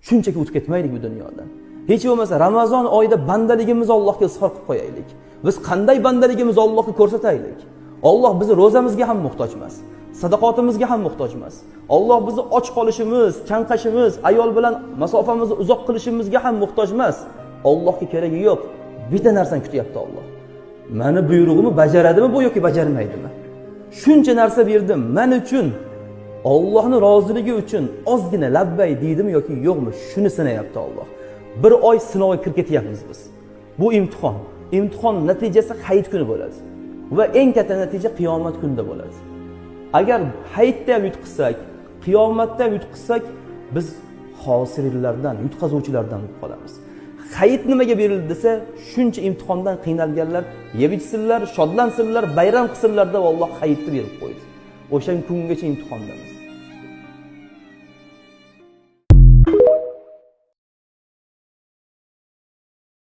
shunchaki o'tib ketmaylik bu dunyodan. Hech bo'lmasa Ramazon oyida bandaligimizni Allohga izhor qilib qo'yaylik. Biz qanday bandaligimizni Allohga ko'rsataylik. Alloh bizni ro'zamizga ham muhtoj emas, sadaqatimizga ham muhtoj emas. Alloh bizni och qolishimiz, chanqashimiz, ayol bilan masofamizni uzoq qilishimizga ham muhtoj emas. Allohga keragi yo'q. Bitta narsani kutyapti Alloh. Meni buyrug'imni bajaradimi bu yoki bajarmaydimi? Shuncha narsa berdim men uchun. Allohning roziligi uchun ozgina labbay deydimi yoki yo'qmi? Shuni sinayapti Alloh. Bir oy sinovga kirib ketyapmiz biz. Bu imtihon. Imtihon natijasi hayit kuni bo'ladi. Va eng katta natija qiyomat kunida bo'ladi. Agar hayitda ham yutqizsak, qiyomatda ham yutqizsak, biz xosirlardan, yutqazuvchilardan bo'lib qolamiz. Hayit nimaga berildi desa, shuncha imtihondan qiynalganlar yeb ichsinlar, shodlansinlar, bayram qilsinlar deb Alloh hayitni berib qo'ydi. O'sha kungacha imtihondamiz.